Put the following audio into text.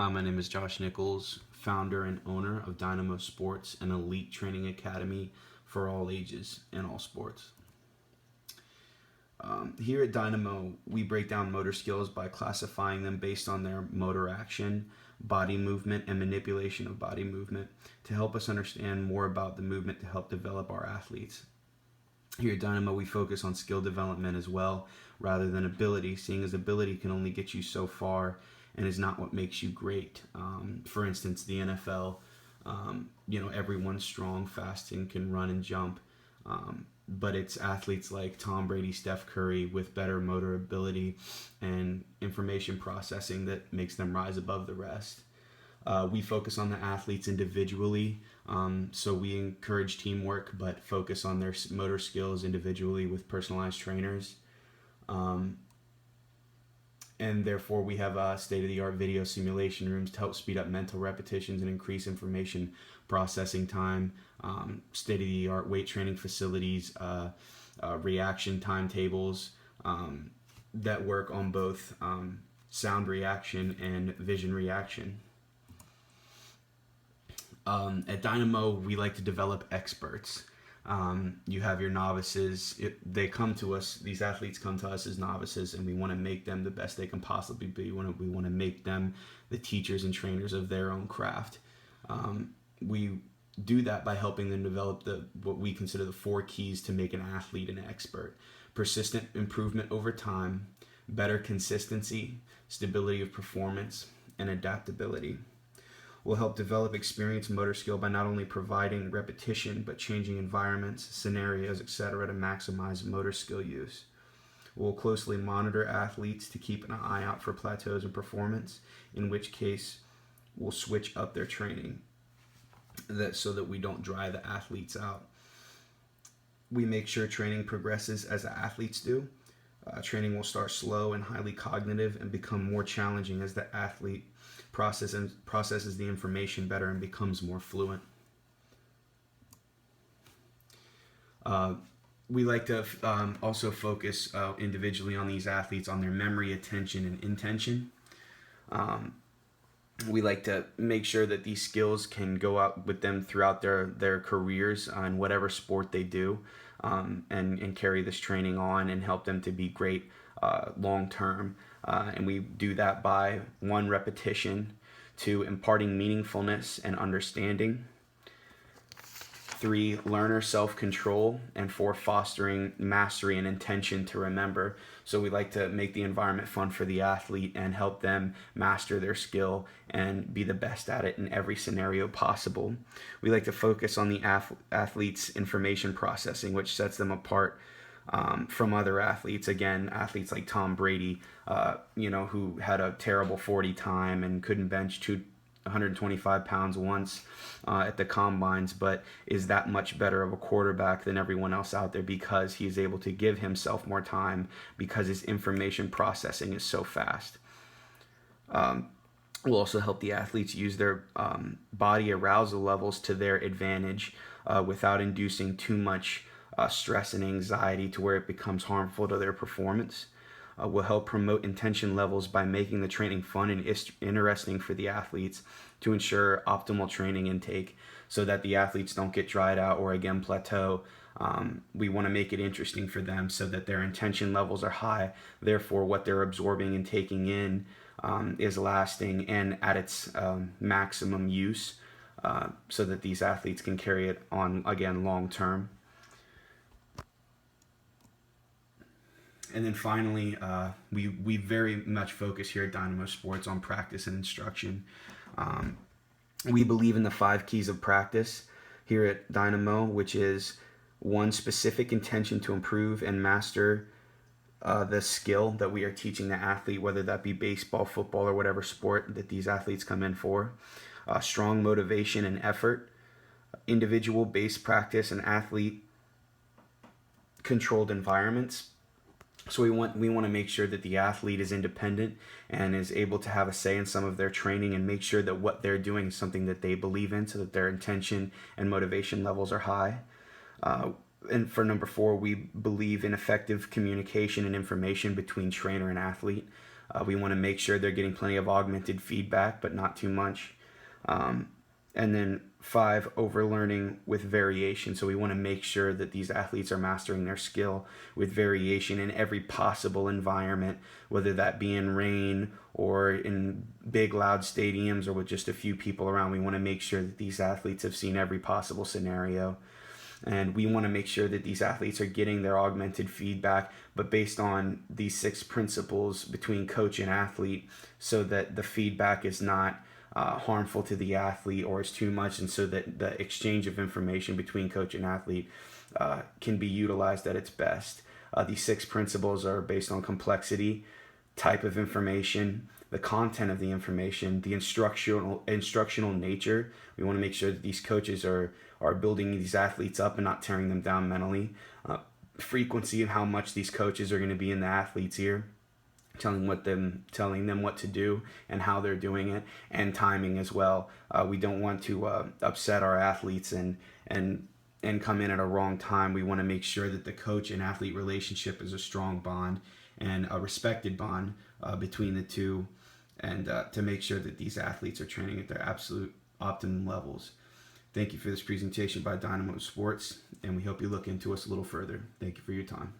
Hi, my name is Josh Nichols, founder and owner of Dynamo Sports, an elite training academy for all ages and all sports. Here at Dynamo, we break down motor skills by classifying them based on their motor action, body movement, and manipulation of body movement to help us understand more about the movement to help develop our athletes. Here at Dynamo, we focus on skill development as well, rather than ability, seeing as ability can only get you so far and is not what makes you great. For instance, the NFL, everyone's strong, fast, and can run and jump. But it's athletes like Tom Brady, Steph Curry with better motor ability and information processing that makes them rise above the rest. We focus on the athletes individually, so we encourage teamwork, but focus on their motor skills individually with personalized trainers. And therefore, we have state-of-the-art video simulation rooms to help speed up mental repetitions and increase information processing time, state-of-the-art weight training facilities, reaction timetables that work on both sound reaction and vision reaction. At Dynamo, we like to develop experts. You have your novices. They come to us, these athletes come to us as novices, and we want to make them the best they can possibly be. We want to make them the teachers and trainers of their own craft. We do that by helping them develop what we consider the 4 keys to make an athlete an expert: persistent improvement over time, better consistency, stability of performance, and adaptability. Will help develop experienced motor skill by not only providing repetition, but changing environments, scenarios, etc. to maximize motor skill use. We'll closely monitor athletes to keep an eye out for plateaus in performance, in which case we'll switch up their training so that we don't dry the athletes out. We make sure training progresses as the athletes do. Training will start slow and highly cognitive and become more challenging as the athlete processes the information better and becomes more fluent. We like to also focus individually on these athletes, on their memory, attention, and intention. We like to make sure that these skills can go out with them throughout their careers in whatever sport they do, and carry this training on and help them to be great long term. And we do that by 1, repetition, 2, imparting meaningfulness and understanding, 3, learner self-control, and 4, fostering mastery and intention to remember. So we like to make the environment fun for the athlete and help them master their skill and be the best at it in every scenario possible. We like to focus on the athlete's information processing, which sets them apart from other athletes. Again, athletes like Tom Brady, who had a terrible 40 time and couldn't bench 125 pounds once at the combines, but is that much better of a quarterback than everyone else out there because he's able to give himself more time because his information processing is so fast. Will also help the athletes use their body arousal levels to their advantage without inducing too much stress and anxiety to where it becomes harmful to their performance. Will help promote intention levels by making the training fun and interesting for the athletes to ensure optimal training intake so that the athletes don't get dried out or again plateau. We want to make it interesting for them so that their intention levels are high. Therefore, what they're absorbing and taking in is lasting and at its maximum use, so that these athletes can carry it on again long term. And then finally, we very much focus here at Dynamo Sports on practice and instruction. We believe in the 5 keys of practice here at Dynamo, which is 1, specific intention to improve and master the skill that we are teaching the athlete, whether that be baseball, football, or whatever sport that these athletes come in for. Strong motivation and effort, individual-based practice, and athlete-controlled environments. So we want to make sure that the athlete is independent and is able to have a say in some of their training and make sure that what they're doing is something that they believe in so that their intention and motivation levels are high. And for number 4, we believe in effective communication and information between trainer and athlete. We want to make sure they're getting plenty of augmented feedback, but not too much. And then 5, overlearning with variation. So we want to make sure that these athletes are mastering their skill with variation in every possible environment, whether that be in rain or in big loud stadiums or with just a few people around. We want to make sure that these athletes have seen every possible scenario. And we want to make sure that these athletes are getting their augmented feedback, but based on these 6 principles between coach and athlete, so that the feedback is not harmful to the athlete or is too much, and so that the exchange of information between coach and athlete can be utilized at its best. These 6 principles are based on complexity, type of information, the content of the information, the instructional nature. We want to make sure that these coaches are building these athletes up and not tearing them down mentally. Frequency and how much these coaches are going to be in the athlete's ear, telling them what to do and how they're doing it, and timing as well. We don't want to upset our athletes and come in at a wrong time. We want to make sure that the coach and athlete relationship is a strong bond and a respected bond between the two, and to make sure that these athletes are training at their absolute optimum levels. Thank you for this presentation by Dynamo Sports, and we hope you look into us a little further. Thank you for your time.